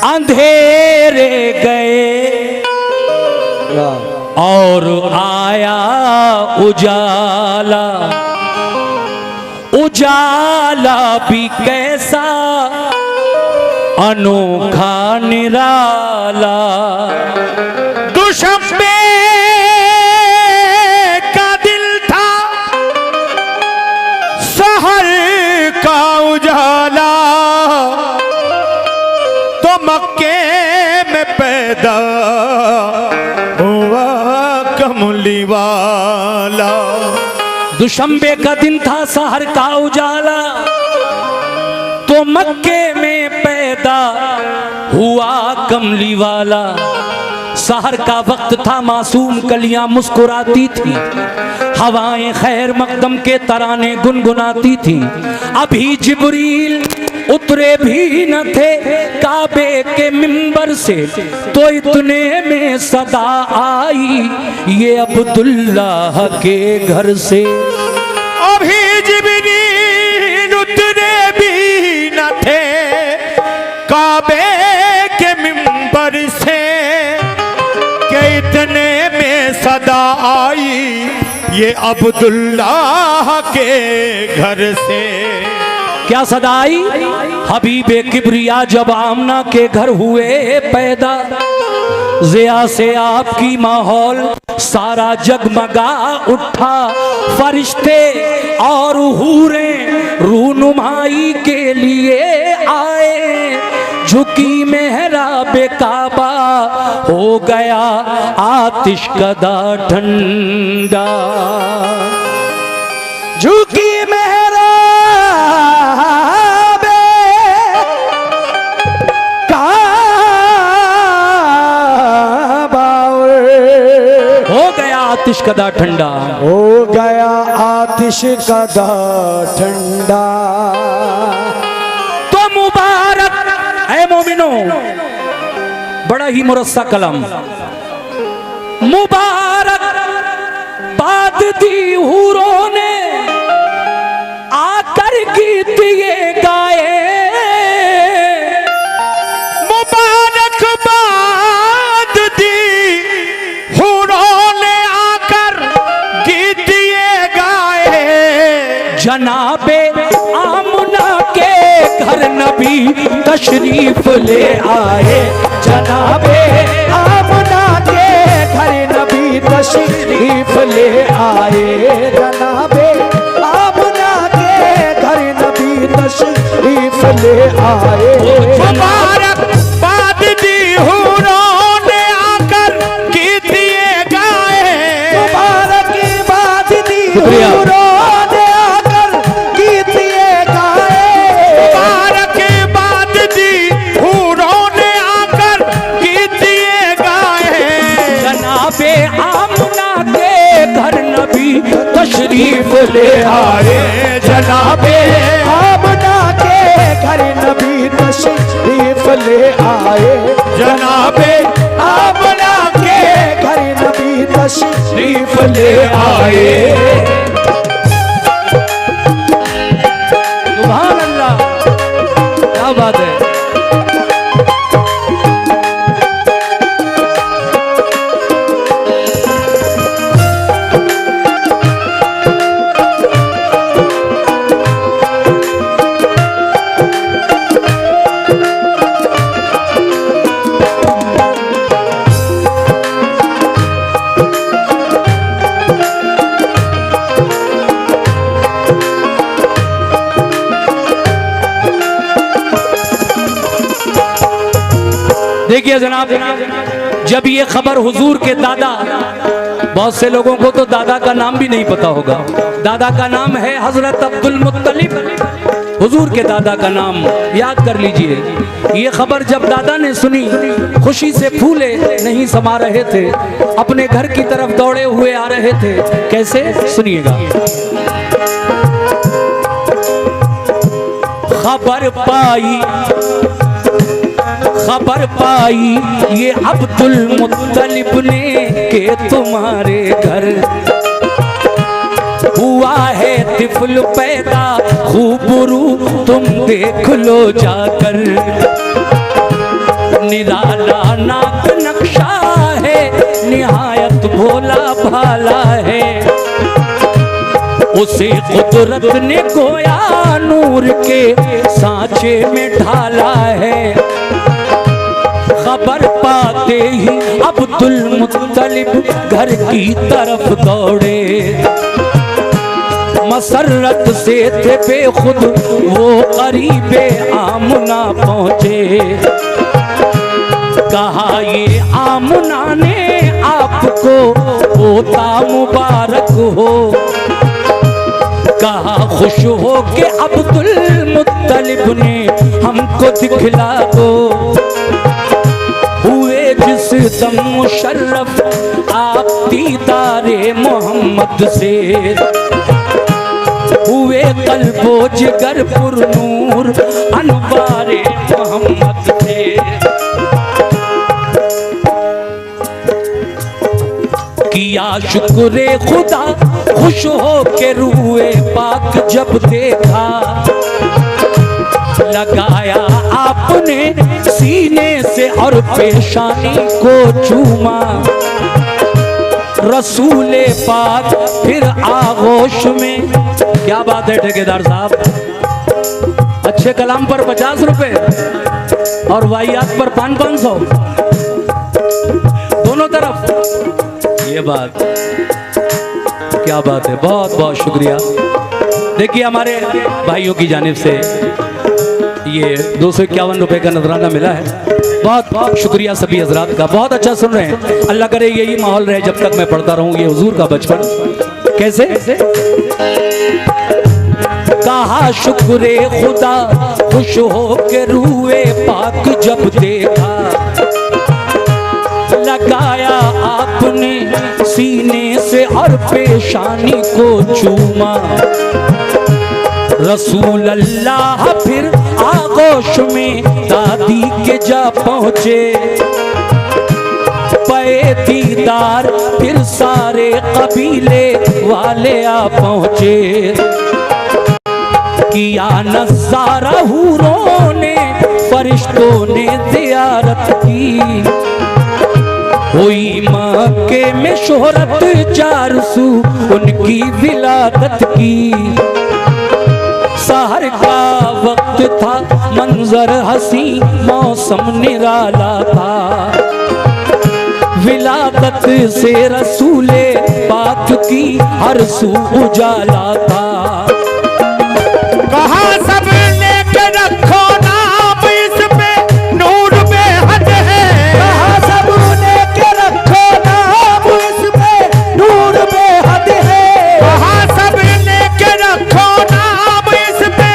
अंधेरे गए और आया उजाला, उजाला भी कैसा अनोखा निराला। दुशम्बे का दिल था शहर का उजाला, तो मक्के में पैदा हुआ कमली वाला। दुशम्बे का दिन था शहर का उजाला, तो मक्के में पैदा हुआ कमली वाला। सहर का वक्त था, मासूम कलियां मुस्कुराती थी, हवाएं खैर मकदम के तराने गुनगुनाती थी। अभी जिब्रील उतरे भी न थे काबे के मिंबर से, तो इतने में सदा आई ये अब्दुल्लाह के घर से। अभी जिब्रील उतरे भी न थे काबे के मिंबर से, के इतने में सदा आई ये अब्दुल्लाह के घर से। क्या सदा आई? हबीबे किबरिया जब आमना के घर हुए पैदा, ज़िया से आपकी माहौल सारा जगमगा उठा। फरिश्ते और हूरें रूनुमाई के लिए आए, झुकी मेहराबे काबा हो गया आतिश कदा ठंडा। झुकी मेहराबे काबा हो गया आतिश कदा ठंडा, हो गया आतिश कदा ठंडा। तो मुबारक है मोमिनो, बड़ा ही मुरस्सा कलम। मुबारक बात दी हूरों ने आकर गीत ये गाए। मुबारक बात दी हूरों ने आकर गीत ये गाए। जनाबे आमना के घर नबी तशरीफ ले आए। जनाबे आमना के घर नबी तशरीफ ले आए। जनाबे आमना के घर नबी तशरीफ ले आए। मुबारक बात दी हूरों ने आकर गीत ये गाए। मुबारक बात दी हूरों ने आकर गीत ये गाए। मुबारक बात दी हूरों ने आकर गीत ये गाए। जनाबे आमना के घर नबी तशरीफ ले आए। जनाबे आमना के घर नबी तशरीफ ले आए। जनाबे आमना के घर नबी तशरीफ ले आए। सुभान अल्लाह, क्या बात है। देखिए जनाब, जब ये खबर हुजूर के दादा, बहुत से लोगों को तो दादा का नाम भी नहीं पता होगा, दादा का नाम है हजरत अब्दुल मुत्तलिब। हुजूर के दादा का नाम याद कर लीजिए। ये खबर जब दादा ने सुनी, खुशी से फूले नहीं समा रहे थे, अपने घर की तरफ दौड़े हुए आ रहे थे। कैसे, सुनिएगा। खबर पाई ये अब्दुल मुत्तलिब ने के तुम्हारे घर हुआ है तिफल पैदा, खूबरू तुम देख लो जाकर। निराला नाक नक्शा है, निहायत भोला भाला है। उसे कुदरत ने गोया नूर के सांचे में ढाला है। खबर पाते ही अब्दुल मुत्तलिब घर की तरफ दौड़े। मसरत से थे बेखुद वो करीबे आमना पहुँचे। कहा ये आमना ने आपको पोता मुबारक हो। कहा खुश हो के अब्दुल मुत्तलिब ने हमको दिखला दो। हुए जिस दम मुशर्रफ आप दीदारे मोहम्मद से, हुए कल्बो जिगर पुरनूर अनवारे मोहम्मद से। किया शुक्रे खुदा खुश हो के रूए पाक जब देखा। लगाया आपने सीने से और पेशानी को चूमा। रसूले पाक फिर आगोश में। क्या बात है ठेकेदार साहब, अच्छे कलाम पर 50 रुपए और वाहियात पर 500 दोनों तरफ। ये बात क्या बात है, बहुत बहुत शुक्रिया। देखिए हमारे भाइयों की जानिब से ये 251 रुपए का नजराना मिला है। बहुत बहुत शुक्रिया सभी हजरात का, बहुत अच्छा सुन रहे हैं। अल्लाह करे यही माहौल रहे जब तक मैं पढ़ता रहूं ये हुजूर का बचपन। कैसे कहा शुक्रे खुदा खुश हो के रूए पाक जब देखा। लगाया आपने सीने से और पेशानी को चूमा। रसूल अल्लाह फिर आगोश में दादी के जा पहुँचे। पे दीदार फिर सारे कबीले वाले आ पहुँचे। किया नज़ारा हूरों ने फरिश्तों ने ज़ियारत की। हुई मक्के में शोहरत चारसू उनकी विलादत की। सहर का वक्त था मंजर हसी मौसम निराला था। विलादत से रसूले पाक की हर सू उजाला था। कहा सब लेके रखो नाम इस पे नूर बेहद है। कहा सब लेके रखो नाम इस पे नूर बेहद है। कहा सब लेके रखो नाम इस पे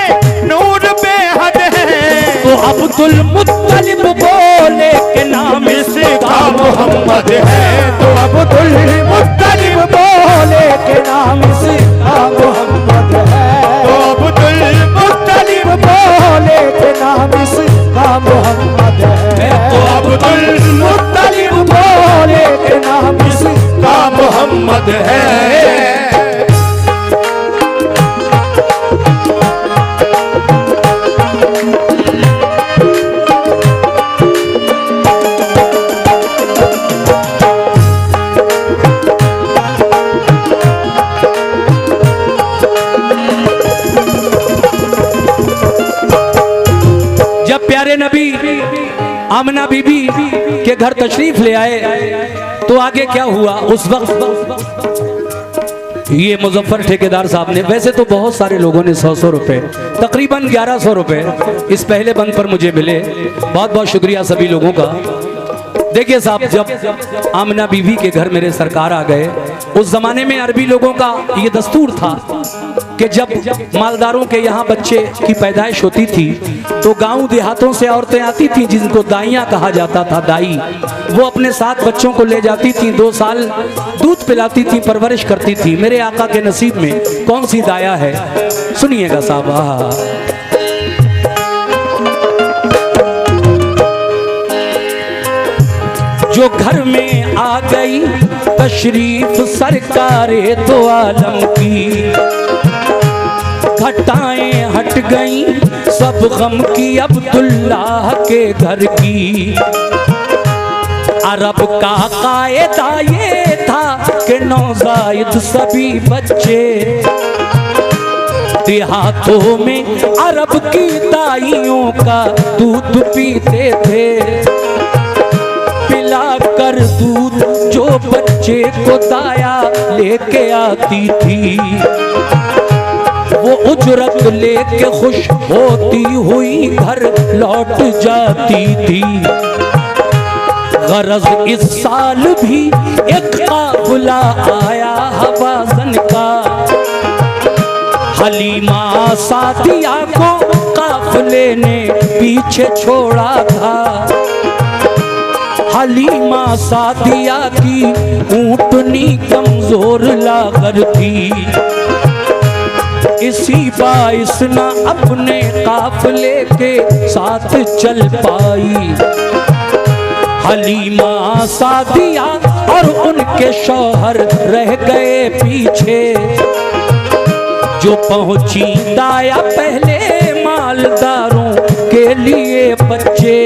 नूर बेहद है। तो अब्दुल मुत्तलिब बोले के नाम इसका मोहम्मद है। तो अब्दुल मुत्तलिब बोले के नाम इसका मोहम्मद है। तो अब्दुल मुत्तलिब बोले के नाम इसका मोहम्मद है। तो अब्दुल मुत्तलिब बोले के नाम इसका मोहम्मद है। प्यारे नबी आमना बीबी के घर तशरीफ ले आए तो आगे क्या हुआ उस वक्त। ये मुजफ्फर ठेकेदार साहब ने, वैसे तो बहुत सारे लोगों ने 100 रुपए, तकरीबन 1100 रुपए इस पहले बंद पर मुझे मिले। बहुत बहुत शुक्रिया सभी लोगों का। देखिए साहब, जब आमना बीवी के घर मेरे सरकार आ गए, उस जमाने में अरबी लोगों का ये दस्तूर था कि जब मालदारों के यहाँ बच्चे की पैदाइश होती थी तो गांव देहातों से औरतें आती थीं जिनको दाइयाँ कहा जाता था, दाई। वो अपने साथ बच्चों को ले जाती थीं, 2 साल दूध पिलाती थीं, परवरिश करती थी। मेरे आका के नसीब में कौन सी दाया है, सुनिएगा साहब। जो घर में आ गई तशरीफ सरकारे दो आलम की, घटाएं हट गईं सब गम की अब्दुल्लाह के घर की। अरब का कायदा ये था कि नौज़ायद सभी बच्चे देहातों में अरब की दाइयों का दूध पीते थे। पिलाकर दूध जो बच्चे को दाया लेके आती थी, वो उजरत लेके खुश होती हुई घर लौट जाती थी। गरज इस साल भी एक काफिला आया हवाज़न का, हलीमा सादिया को काफिले ने पीछे छोड़ा था। हलीमा सादिया की ऊँटनी कमजोर लागर थी, इसी बाइस न अपने काफिले के साथ चल पाई। हलीमा सादिया और उनके शौहर रह गए पीछे। जो पहुंची दाया पहले मालदारों के लिए बच्चे,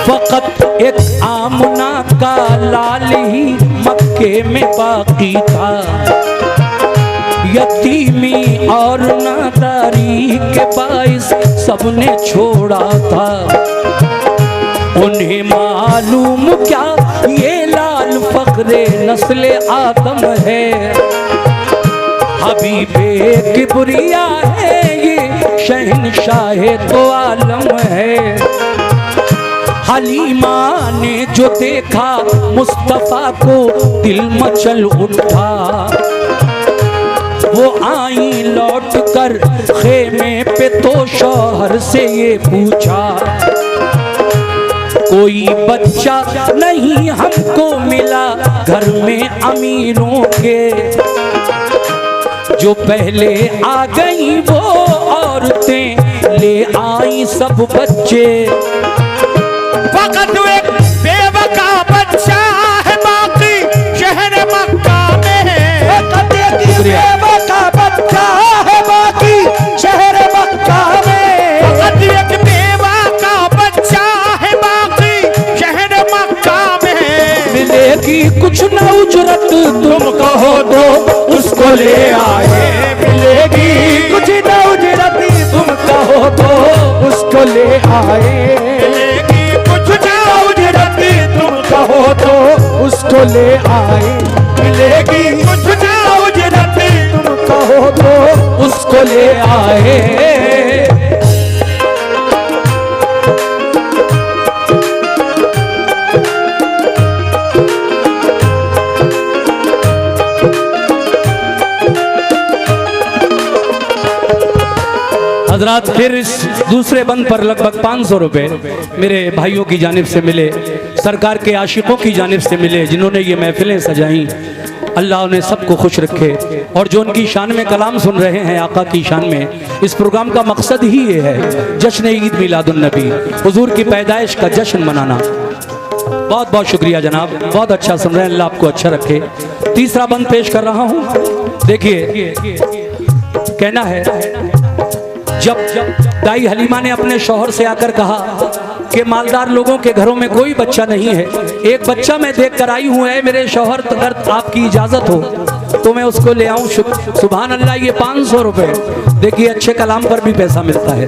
फकत एक आमना का लाल ही मक्के में बाकी था। यतीमी और नादारी के बाइस सबने छोड़ा था। उन्हें मालूम क्या ये लाल फखरे नस्ले आदम है, हबीबे किबरिया है ये शहनशाहे तो आलम है। हलीमा ने जो देखा मुस्तफा को दिल मचल उठा। वो आई लौट कर खेमे पे तो शौहर से ये पूछा, कोई बच्चा नहीं हमको मिला घर में अमीरों के। जो पहले आ गई वो औरतें ले आई सब बच्चे। फकत एक बेवका बच्चा है बाकी शहर मक्का में। फकत एक बेवका बच्चा है बाकी शहर मक्का में। फकत एक बेवका बच्चा है बाकी शहर मक्का में। मिलेगी कुछ न उजरत तुम कहो तो उसको ले आए। मिलेगी कुछ न उजरत तुम कहो तो उसको ले आए। कहो तो उसको ले आए। मिलेगी कुछ ना उजरत तुम कहो तो उसको ले आए। हजरात फिर इस दूसरे बंद पर लगभग 500 रुपए मेरे भाइयों की जानिब से मिले, सरकार के आशिकों की जानिब से मिले, जिन्होंने ये महफिलें सजाई। अल्लाह उन्हें सबको खुश रखे। और जो उनकी शान में कलाम सुन रहे हैं आका की शान में, इस प्रोग्राम का मकसद ही ये है, जश्न ईद मिलादुन नबी, हुजूर की पैदाइश का जश्न मनाना। बहुत बहुत शुक्रिया जनाब, बहुत अच्छा सुन रहे हैं, अल्लाह आपको अच्छा रखे। तीसरा बंद पेश कर रहा हूँ। देखिए, कहना है जब दाई हलीमा ने अपने शौहर से आकर कहा कि मालदार लोगों के घरों में कोई बच्चा नहीं है, एक बच्चा मैं देख कर आई हूँ, है मेरे शौहर, अगर आपकी इजाज़त हो तो मैं उसको ले आऊँ। सुभान अल्लाह, ये 500 रुपये। देखिए, अच्छे कलाम पर भी पैसा मिलता है।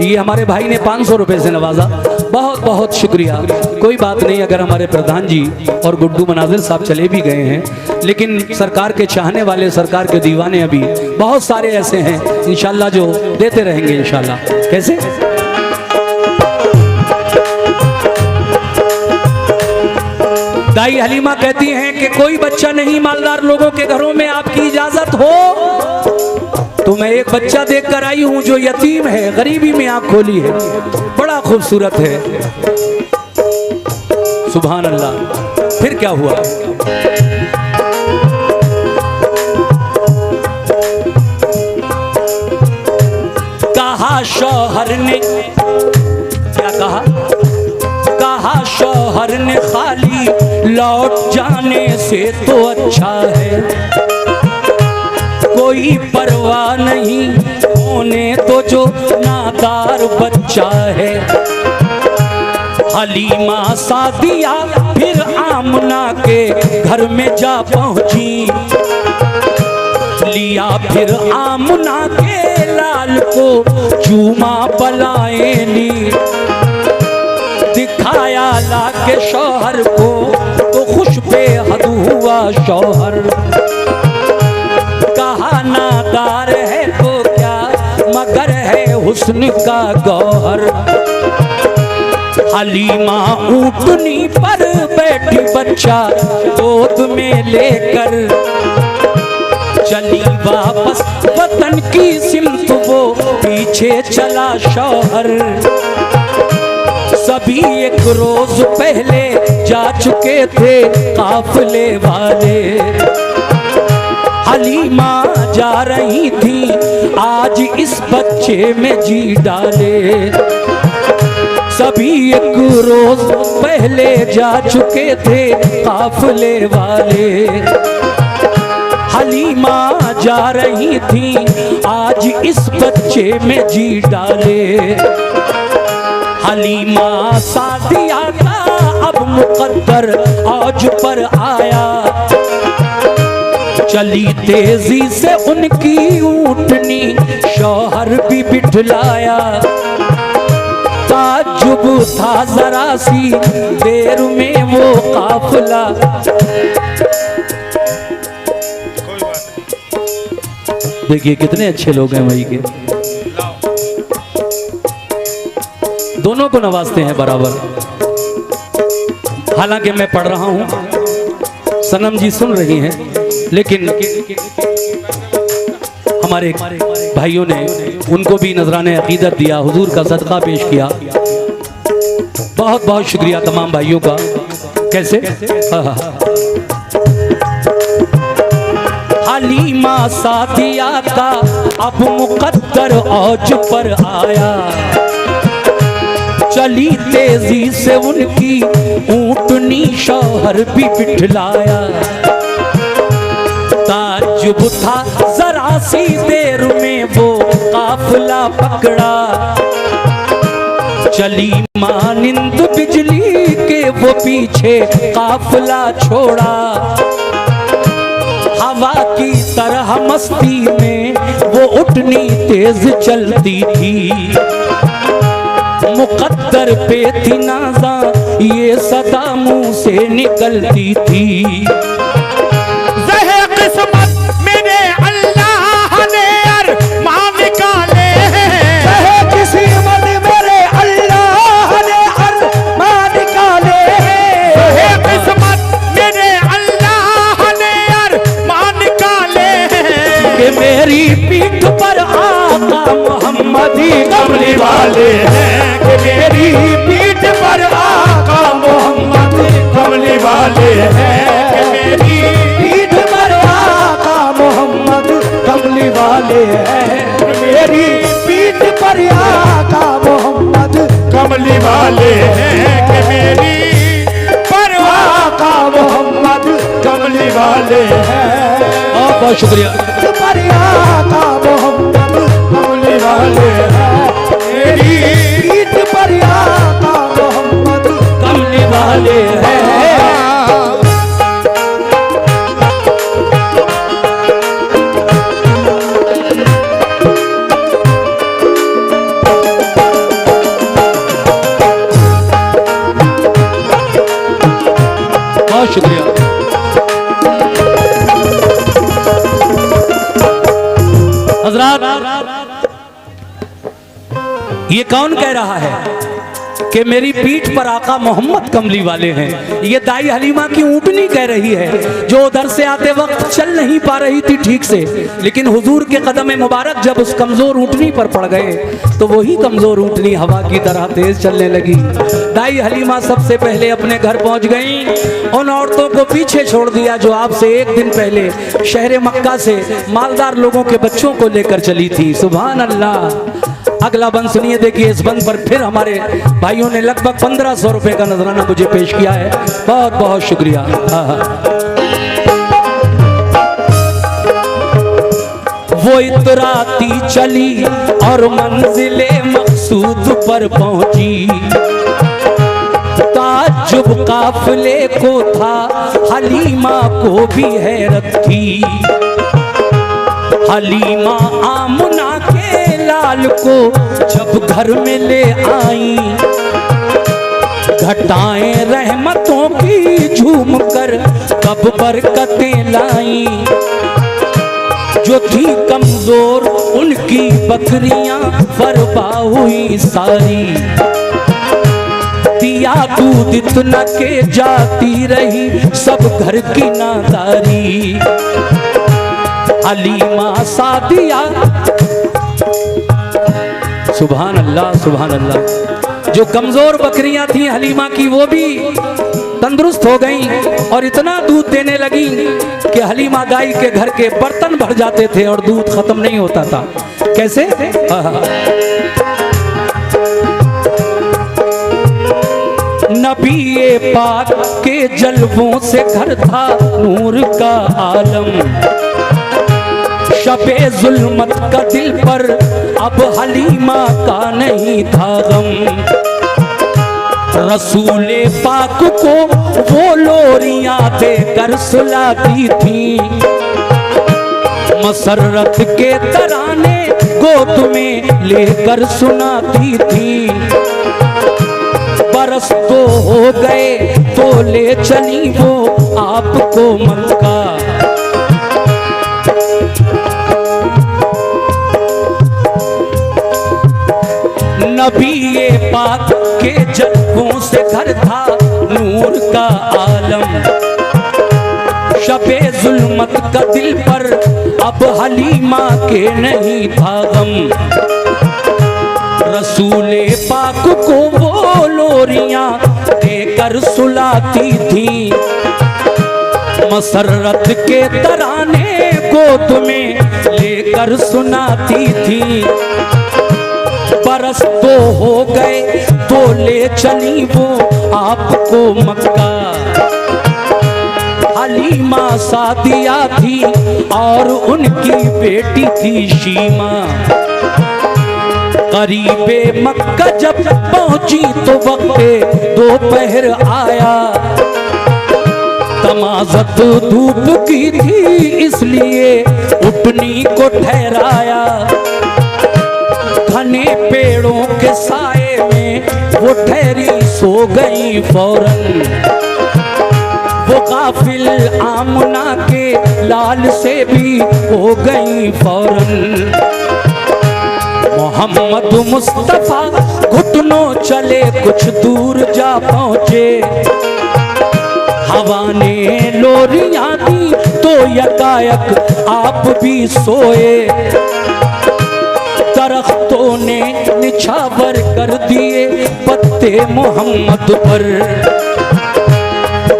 ये हमारे भाई ने 500 रुपये से नवाजा, बहुत बहुत शुक्रिया। कोई बात नहीं, अगर हमारे प्रधान जी और गुड्डू मनाजिर साहब चले भी गए हैं, लेकिन सरकार के चाहने वाले, सरकार के दीवाने अभी बहुत सारे ऐसे हैं इंशाल्लाह जो देते रहेंगे इंशाल्लाह। कैसे? दाई हलीमा कहती हैं कि कोई बच्चा नहीं मालदार लोगों के घरों में, आपकी इजाजत हो तो मैं एक बच्चा देख कर आई हूं जो यतीम है, गरीबी में आंख खोली है, बड़ा खूबसूरत है। सुभान अल्लाह। फिर क्या हुआ? कहा शौहर ने, क्या कहा? कहा शौहर ने खाली लौट जाने से तो अच्छा है, कोई परवाह नहीं होने तो जो नादार बच्चा है। हलीमा सादिया फिर आमना के घर में जा पहुंची। लिया फिर आमना के लाल को चूमा पलायनी। दिखाया लाके शौहर को तो खुश बेहद हुआ शौहर। कहा नादार है तो क्या मगर है हुस्न का गौहर। हलीमा ऊँटनी पर बैठी बच्चा गोद में लेकर। चली वापस वतन की सिमत वो पीछे चला शौहर। सभी एक रोज पहले जा चुके थे काफिले वाले। हलीमा जा रही थी आज इस बच्चे में जी डाले। सभी एक रोज पहले जा चुके थे काफिले वाले। हलीमा जा रही थी आज इस बच्चे में जी डाले। हलीमा सादिया का अब मुकद्दर औज पर आया। चली तेजी से उनकी ऊँटनी शौहर भी बिठलाया। ताज्जुब था जरा सी देर में वो काफिला। देखिए कितने अच्छे लोग हैं वही के, दोनों को नवाजते हैं बराबर। हालांकि मैं पढ़ रहा हूं, सनम जी सुन रही हैं, लेकिन हमारे भाइयों ने उनको भी नजराने अकीदत दिया, हुजूर का सदका पेश किया। बहुत बहुत शुक्रिया तमाम भाइयों का। कैसे हलीमा सादिया का अब मुकद्दर औज पर आया। चली तेजी से उनकी ऊँटनी शौहर भी बिठलाया। ताज्जुब था जरा सी देर में वो काफिला पकड़ा। चली मानिंद बिजली के वो पीछे काफिला छोड़ा। हवा की तरह मस्ती में वो उठनी तेज चलती थी। मुकद्दर पे थी नाज़ा ये सदा मुंह से निकलती थी। ज़हे किस्मत मेरे अल्लाह ने अरमान निकाले। ज़हे किस्मत मेरे अल्लाह ने अरमान निकाले। ज़हे किस्मत मेरे अल्लाह ने अरमान निकाले। कि मेरी पीठ पर आका मोहम्मद ही कमली वाले हैं। कि मेरी पीठ पर आका मोहम्मद कमली वाले हैं। कि मेरी पीठ पर आका मोहम्मद कमली वाले हैं। मेरी पीठ पर आका मोहम्मद कमली वाले हैं। कि मेरी पर आका मोहम्मद कमली वाले हैं। बहुत शुक्रिया। पर आका मोहम्मद कमली वाले हैं। मेरी पीठ पर आका मोहम्मद कमली वाले हैं। बहुत शुक्रिया। हजरात, ये कौन कह रहा है कि मेरी पीठ पर आका मोहम्मद कमली वाले हैं? ये दाई हलीमा की ऊँटनी कह रही है, जो उधर से आते वक्त चल नहीं पा रही थी ठीक से, लेकिन हुजूर के कदम मुबारक जब उस कमजोर ऊँटनी पर पड़ गए तो वही कमजोर ऊँटनी हवा की तरह तेज चलने लगी। दाई हलीमा सबसे पहले अपने घर पहुंच गई। उन औरतों को पीछे छोड़ दिया जो आपसे एक दिन पहले शहर मक्का से मालदार लोगों के बच्चों को लेकर चली थी। सुभान अल्लाह। अगला बंद सुनिए। देखिए इस बंद पर फिर हमारे भाइयों ने लगभग 1500 रुपए का नजराना मुझे पेश किया है। बहुत बहुत शुक्रिया। वो इतराती चली और मंजिले मकसूद पर पहुंची। ताज्जुब काफिले को था, हलीमा को भी हैरत थी। हलीमा आमना के लाल को जब घर में ले आई, घटाएं रहमतों की झूम कर कब बरकतें लाई। जो थी कमजोर उनकी पथरियां बर्बा हुई सारी, दिया दूध इतना के जाती रही सब घर की नादारी। हलीमा सादिया, सुभान अल्लाह सुभान अल्लाह। जो कमजोर बकरियां थी हलीमा की वो भी तंदुरुस्त हो गईं और इतना दूध देने लगी कि हलीमा दाई के घर के बर्तन भर जाते थे और दूध खत्म नहीं होता था। कैसे? नबी पाक के जलवों से घर था नूर का आलम। शबे जुल्मत का दिल पर अब हलीमा का नहीं था गम। रसूले पाक को वो लोरियां देकर सुलाती थी, मसरत के तराने गोद में लेकर सुनाती थी। बरस तो हो गए तो ले चली वो आपको मक्का। नबी ये पाक के जलवों से घर था नूर का आलम। शबे जुल्मत का दिल पर अब हलीमा के नहीं था गम। रसूले पाक को वो लोरियां देकर सुलाती थी, मसरत के तराने गोद में लेकर सुनाती थी। बरस तो हो गए तो ले चली वो आपको मक्का। हलीमा सादिया थी और उनकी बेटी थी शीमा। करीबे मक्का जब पहुंची तो वक्त दोपहर आया। तमाज़त धूप की थी इसलिए उठनी को ठहराया। घने पेड़ों के साए में वो ठहरी सो गई फौरन। वो काफिल आमना के लाल से भी हो गई फौरन। मोहम्मद मुस्तफा घुटनों चले कुछ दूर जा पहुंचे। हवा ने लोरियां दी तो यकायक आप भी सोए। दरख्तों ने निछावर कर दिए पत्ते मोहम्मद पर।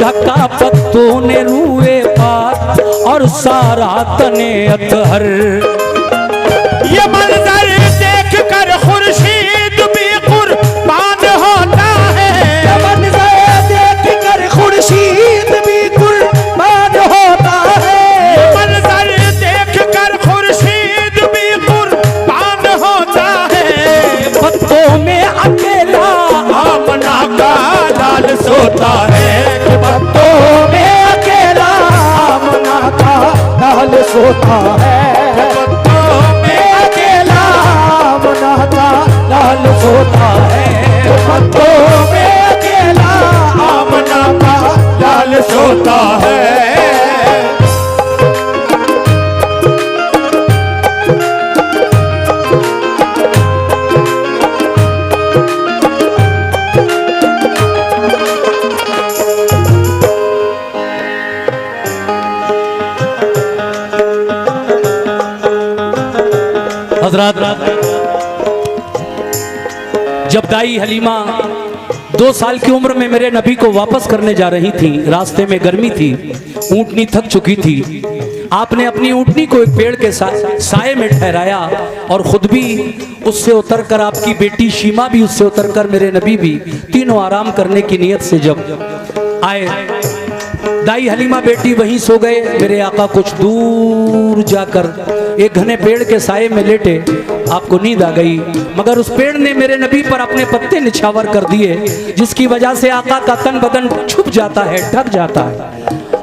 ढका पत्तों ने रूए पाक और सारा तने अतहर। ये मंजर देख कर खुर्शीद भी कुर्बान होता है। ये मंजर देख कर खुर्शीद भी कुर्बान होता है। ये मंजर देख कर खुर्शीद भी कुर्बान होता है। पत्तों में अकेला आमना का लाल सोता है। पत्तों में अकेला आमना का लाल सोता है। लाल सोता है। पत्तों में अकेला आमना का लाल सोता है। हजरात, जब दाई हलीमा 2 साल की उम्र में मेरे नबी को वापस करने जा रही थी, रास्ते में गर्मी थी, ऊंटनी थक चुकी थी। आपने अपनी ऊंटनी को एक पेड़ के साए में ठहराया और खुद भी उससे उतरकर, आपकी बेटी शीमा भी उससे उतरकर, मेरे नबी भी, तीनों आराम करने की नीयत से जब आए, दाई हलीमा बेटी वहीं सो गए। मेरे आका कुछ दूर जाकर एक घने पेड़ के साए में लेटे। आपको नींद आ गई, मगर उस पेड़ ने मेरे नबी पर अपने पत्ते निछावर कर दिए, जिसकी वजह से आका का तन बदन छुप जाता है, ढक जाता है।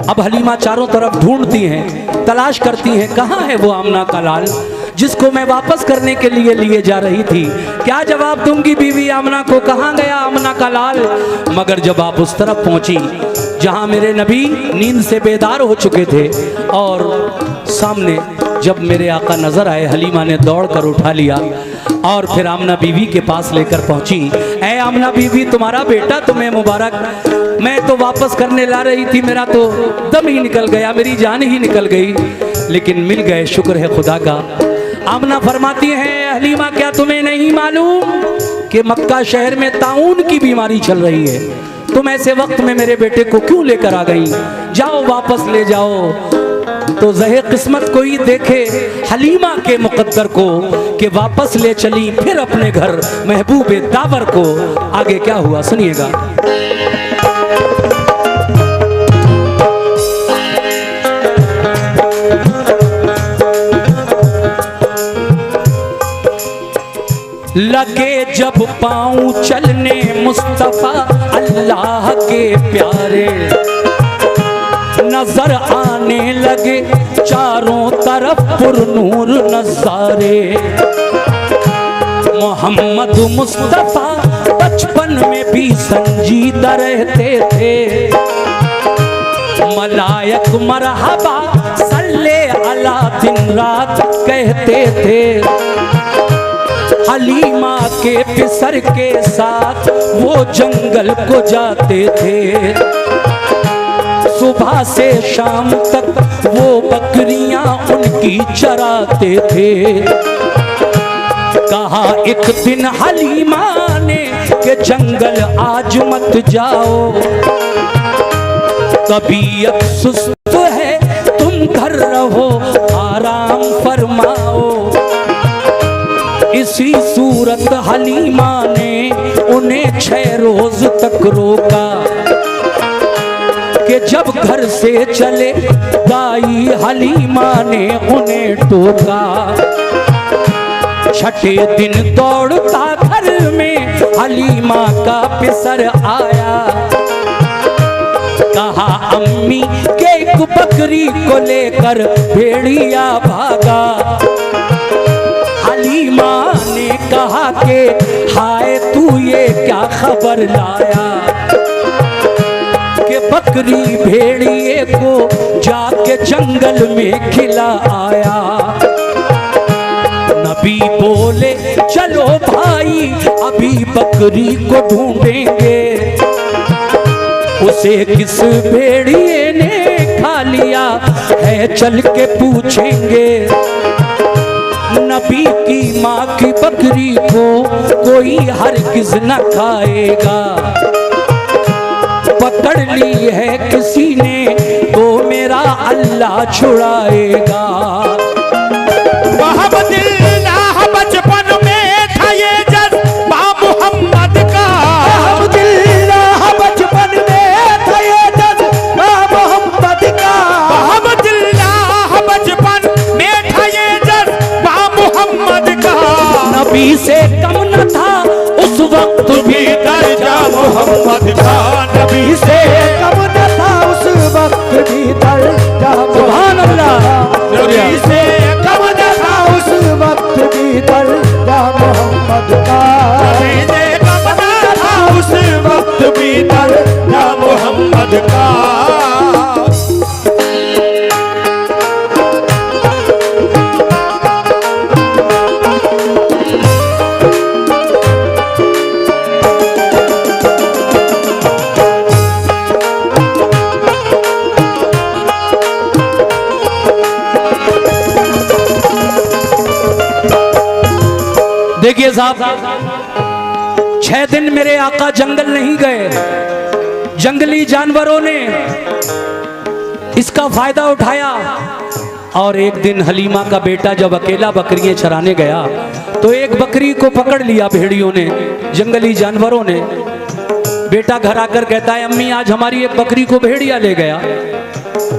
अब हलीमा चारों तरफ ढूंढती हैं, तलाश करती हैं, कहाँ है वो आमना का लाल जिसको मैं वापस करने के लिए जा रही थी। क्या जवाब दूंगी बीवी आमना को, कहाँ गया आमना का लाल। मगर जब आप उस तरफ पहुंची जहां मेरे नबी नींद से बेदार हो चुके थे, और सामने जब मेरे आका नजर आए, हलीमा ने दौड़कर उठा लिया और फिर आमना बीवी के पास लेकर पहुंची। ऐ आमना बीवी, तुम्हारा बेटा तुम्हें मुबारक। मैं तो वापस करने ला रही थी, मेरा तो दम ही निकल गया, मेरी जान ही निकल गई, लेकिन मिल गए, शुक्र है खुदा का। आमना फरमाती हैं, हलीमा क्या तुम्हें नहीं मालूम कि मक्का शहर में ताउन की बीमारी चल रही है? तुम ऐसे वक्त में मेरे बेटे को क्यों लेकर आ गई? जाओ वापस ले जाओ। तो ज़हे किस्मत कोई देखे हलीमा के मुकद्दर को कि वापस ले चली फिर अपने घर महबूबे दावर को। आगे क्या हुआ सुनिएगा। लगे जब पाँव चलने मुस्तफा अल्लाह के प्यारे, नजर आने लगे चारों तरफ पुरनूर नजारे। मोहम्मद मुस्तफा बचपन में भी संजीदा रहते थे, मलायक मरहबा सल्ले अला दिन रात कहते थे। हलीमा के पिसर के साथ वो जंगल को जाते थे, सुबह से शाम तक वो बकरियां उनकी चराते थे। कहा एक दिन हलीमा ने कि जंगल आज मत जाओ, तबीयत सुस्त है तुम घर रहो आराम फरमाओ। इसी सूरत हलीमा ने उन्हें 6 रोज तक रोका कि जब घर से चले दाई हलीमा ने उन्हें टोका। छठे दिन दौड़ता घर में हलीमा का पिसर आया, कहा अम्मी के एक बकरी को लेकर भेड़िया भागा। हलीमा ने कहा कि हाय तू ये क्या खबर लाया कि बकरी भेड़िए को जाके जंगल में खिला आया। नबी बोले चलो भाई अभी बकरी को ढूंढेंगे, उसे किस भेड़िए ने खा लिया है चल के पूछेंगे। नबी की माँ की बकरी को कोई हरगिज़ न खाएगा, पकड़ ली है किसी ने तो मेरा अल्लाह छुड़ाएगा। महमदिल्लाह बचपन में था ये जज्बा मोहम्मद का, महमदिल्लाह बचपन में था ये जज्बा मोहम्मद का, महमदिल्लाह बचपन में था ये जज्बा मोहम्मद का। नबी से कम न था उस वक्त भी दर्जा मोहम्मद का, नबी से कम न था उस वक्त भी दर्जा सुभान अल्लाह। नबी से कम न था उस वक्त भी दर्जा मोहम्मद का, नबी से कम न था उस वक्त भी दर्जा मोहम्मद का। देखिए साहब, 6 दिन मेरे आका जंगल नहीं गए। जंगली जानवरों ने इसका फायदा उठाया और एक दिन हलीमा का बेटा जब अकेला बकरियां चराने गया तो एक बकरी को पकड़ लिया भेड़ियों ने, जंगली जानवरों ने। बेटा घर आकर कहता है अम्मी आज हमारी एक बकरी को भेड़िया ले गया।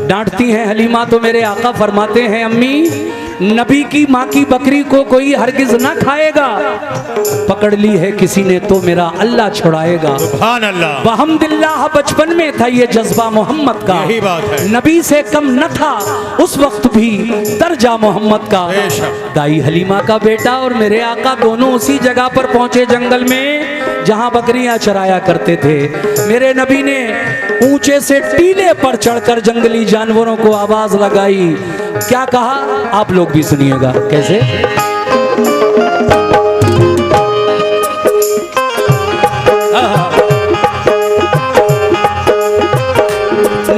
डांटती हैं हलीमा तो मेरे आका फरमाते हैं अम्मी नबी की माँ की बकरी को कोई हरगिज ना खाएगा, पकड़ ली है किसी ने तो मेरा अल्लाह छुड़ाएगा। सुभान अल्लाह। बहमदिल्लाह बचपन में था ये जज्बा मोहम्मद का, यही बात है। नबी से कम न था उस वक्त भी दर्जा मोहम्मद का। दाई हलीमा का बेटा और मेरे आका दोनों उसी जगह पर पहुंचे जंगल में जहां बकरियां चराया करते थे। मेरे नबी ने ऊंचे से टीले पर चढ़कर जंगली जानवरों को आवाज लगाई। क्या कहा आप लोग भी सुनिएगा कैसे।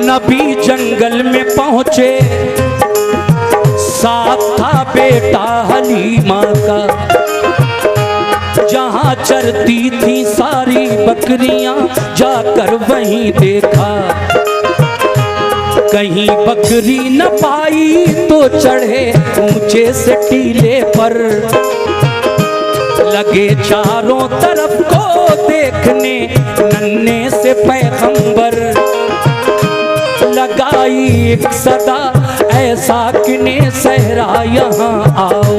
नबी जंगल में पहुंचे, साथ था बेटा हलीमा का, जहां चरती थी सारी बकरियां जाकर वहीं देखा। कहीं बकरी न पाई तो चढ़े ऊंचे से टीले पर, लगे चारों तरफ को देखने नन्हे से पैगंबर। लगाई एक सदा ऐसा किने सहरा यहाँ आओ,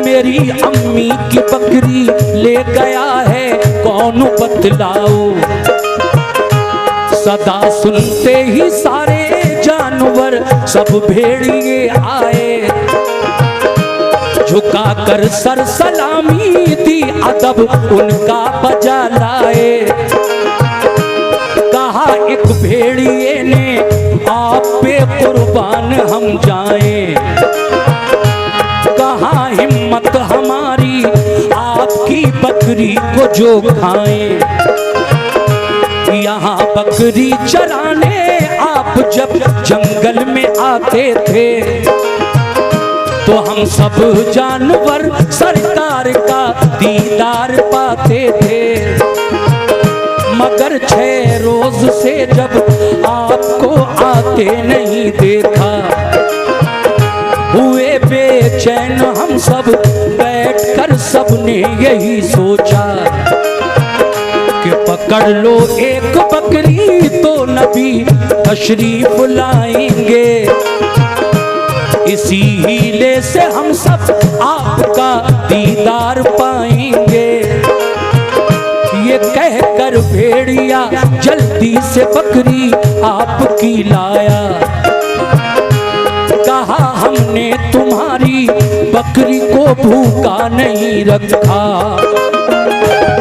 मेरी अम्मी की बकरी ले गया है कौन बतलाओ। सदा सुनते ही सारे जानवर सब भेड़िए आए, झुका कर सर सलामी दी अदब उनका बजा लाए। कहा एक भेड़िए ने आप पे कुर्बान हम जाएं, कहा हिम्मत हमारी आपकी बकरी को जो खाएं। यहाँ बकरी चराने आप जब जंगल में आते थे तो हम सब जानवर सरकार का दीदार पाते थे। मगर 6 रोज से जब आपको आते नहीं देखा, हुए बेचैन हम सब बैठकर सबने यही सोचा कि पकड़ लो एक बकरी तो नबी तशरीफ लाएंगे। इसी हीले से हम सब आपका दीदार पाएंगे। ये कहकर भेड़िया जल्दी से बकरी आपकी लाया। कहा हमने तुम्हारी बकरी को भूखा नहीं रखा,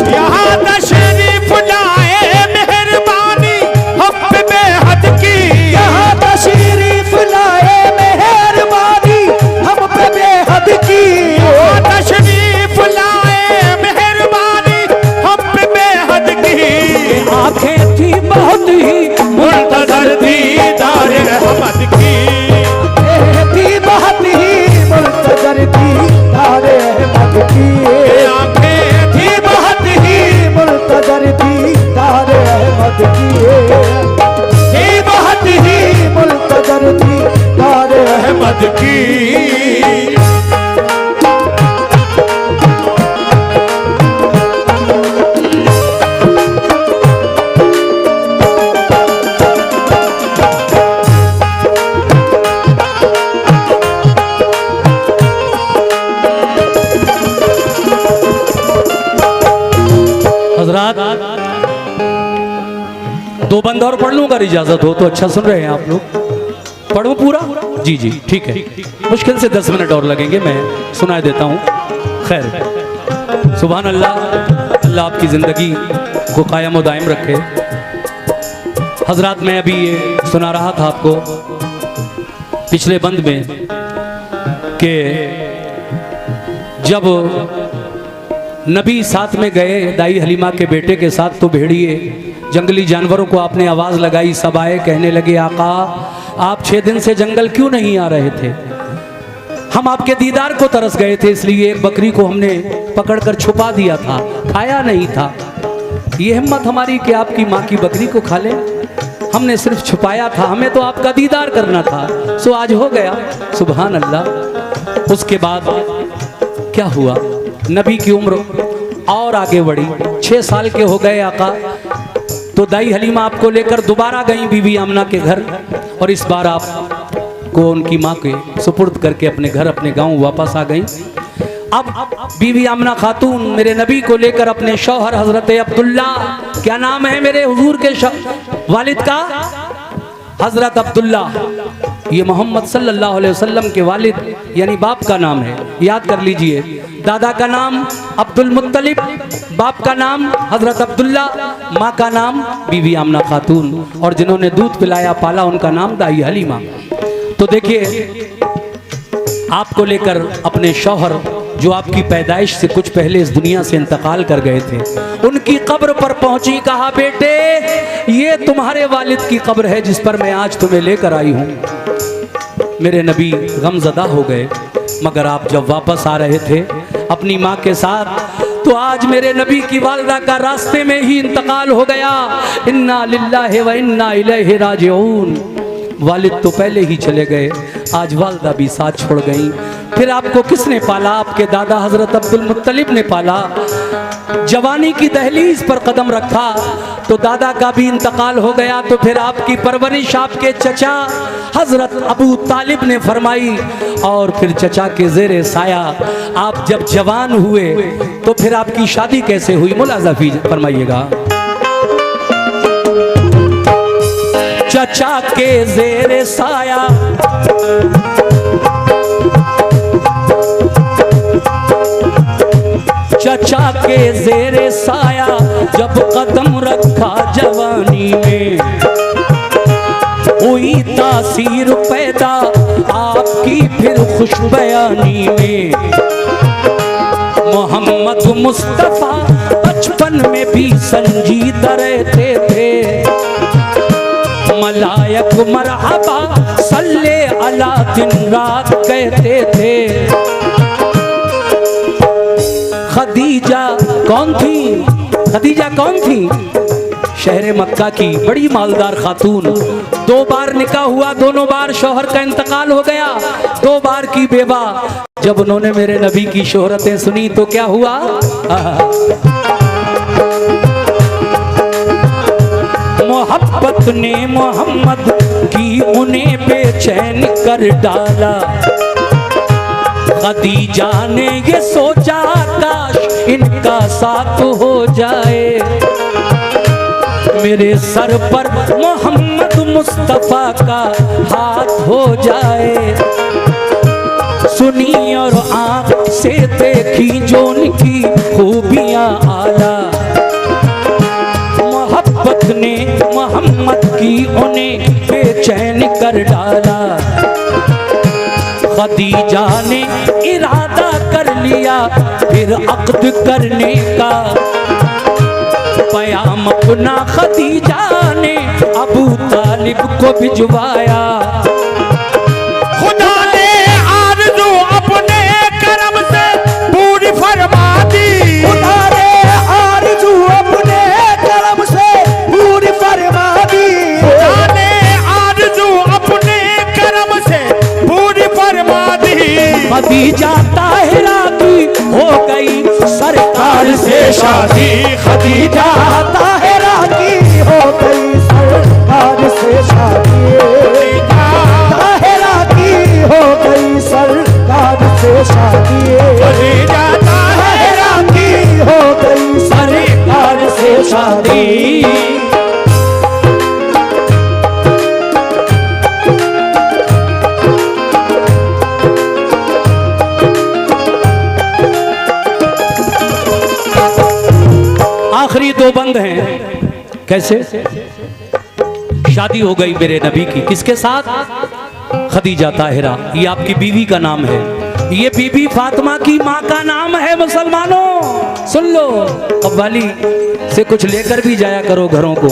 यहाँ तशरीफ लाए मेहरबानी हम पे बेहद की। यहाँ तशरीफ लाए मेहरबानी हम पे बेहद की। यहाँ तशरीफ लाए मेहरबानी हम पे बेहद की। आंखें थी बहुत ही मुंतज़र दीदार रहमत की। थी बहुत ही मुंतज़र दीदार रहमत की। आंखें थी बहुत ही मुंतज़र दीदार रहमत की। बहुत ही मुंतज़र दीदार रहमत की। हजरात 2 बंद और पढ़ लूंगा, इजाजत हो तो। अच्छा सुन रहे हैं आप लोग? पढ़ूं पूरा? जी जी ठीक है। मुश्किल से 10 मिनट और लगेंगे, मैं सुना देता हूँ। खैर सुभान अल्लाह, अल्लाह आपकी ज़िंदगी को कायम और दायम रखे। हजरात मैं अभी ये सुना रहा था आपको पिछले बंद में कि जब नबी साथ में गए दाई हलीमा के बेटे के साथ तो भेड़िए जंगली जानवरों को आपने आवाज़ लगाई। सब आए, कहने लगे आका आप 6 दिन से जंगल क्यों नहीं आ रहे थे? हम आपके दीदार को तरस गए थे, इसलिए एक बकरी को हमने पकड़कर छुपा दिया था, खाया नहीं था। ये हिम्मत हमारी कि आपकी माँ की बकरी को खा लें? हमने सिर्फ छुपाया था, हमें तो आपका दीदार करना था, सो आज हो गया। सुभान अल्लाह। उसके बाद क्या हुआ? नबी की उम्र और आगे बढ़ी, 6 साल के हो गए आका। तो दाई हलीमा आपको लेकर दोबारा गई बीबी आमना के घर, और इस बार आपको उनकी माँ के सुपुर्द करके अपने घर अपने गांव वापस आ गई। अब बीबी आमना खातून मेरे नबी को लेकर अपने शौहर हजरत अब्दुल्ला, क्या नाम है मेरे हुजूर के वालिद का? हजरत अब्दुल्ला। ये मोहम्मद सल्लल्लाहु अलैहि वसल्लम के वालिद यानी बाप का नाम है, याद कर लीजिए। दादा का नाम अब्दुल मुत्तलिब, बाप का नाम हजरत अब्दुल्ला, माँ का नाम बीबी आमना खातून, और जिन्होंने दूध पिलाया पाला उनका नाम दाई हलीमा। तो देखिए, आपको लेकर अपने शौहर जो आपकी पैदाइश से कुछ पहले इस दुनिया से इंतकाल कर गए थे, उनकी कब्र पर पहुंची, कहा बेटे ये तुम्हारे वालिद की कब्र है जिस पर मैं आज तुम्हें लेकर आई हूं। मेरे नबी गमज़दा हो गए, मगर आप जब वापस आ रहे थे अपनी माँ के साथ, तो आज मेरे नबी की वालदा का रास्ते में ही इंतकाल हो गया। इन्ना लिल्लाहि व इन्ना इलैहि राजिऊन। वालिद तो पहले ही चले गए, आज वालदा भी साथ छोड़ गई। फिर आपको किसने पाला? आपके दादा हजरत अब्दुल मुत्तलिब ने पाला। जवानी की दहलीज पर कदम रखा तो दादा का भी इंतकाल हो गया, तो फिर आपकी परवरिश आपके चचा हजरत अबू तालिब ने फरमाई, और फिर चचा के ज़ेरे साया आप जब जवान हुए तो फिर आपकी शादी कैसे हुई? मुलाज़ा फरमाइएगा। चचा के ज़ेरे साया चचा के ज़ेरे साया जब कदम रखा जवानी में, हुई तासीर पैदा आपकी फिर खुशबयानी में। मोहम्मद मुस्तफ़ा बचपन में भी संजीदा रहते थे, मलायक मरहबा सल्ले अला दिन रात कहते थे। खदीजा कौन थी? खदीजा कौन थी? शहर मक्का की बड़ी मालदार खातून, 2 बार निकाह हुआ, दोनों बार शौहर का इंतकाल हो गया, 2 बार की बेवा। जब उन्होंने मेरे नबी की शोहरतें सुनी तो क्या हुआ? मोहब्बत ने मोहम्मद की उन्हें बेचैन कर डाला। खदीजा ने ये सोचा काश इनका साथ हो जाए, मेरे सर पर मोहम्मद मुस्तफ़ा का हाथ हो जाए। सुनी और आँख से देखी जो उनकी खूबियाँ आला, मोहब्बत ने मोहम्मद की उन्हें बेचैन कर डाला। खदीजा ने इरादा कर लिया फिर अक़्द करने का, पयाम अपना खदीजा ने अबू तालिब को भिजवाया। खुदा ने आरज़ू अपने करम से पूरी फरमा दी, खुदा ने आरज़ू अपने करम से पूरी फरमा दी, खुदा ने आरज़ू अपने करम से पूरी फरमा दी। खदीजा ताहिरा की हो गई सरकार से शादी, खदीजा ताहिरा की हो गई सरकार से शादी, ताहिरा की हो गई सरकार से शादी, खदीजा ताहिरा की हो गई सरकार से शादी। आखिरी 2 बंद हैं। कैसे? शादी हो गई मेरे नबी की, किसके साथ? खदीजा ताहिरा, ये आपकी बीवी का नाम है, ये बीबी फातिमा की माँ का नाम है। मुसलमानों सुन लो, कव्वाली से कुछ लेकर भी जाया करो घरों को।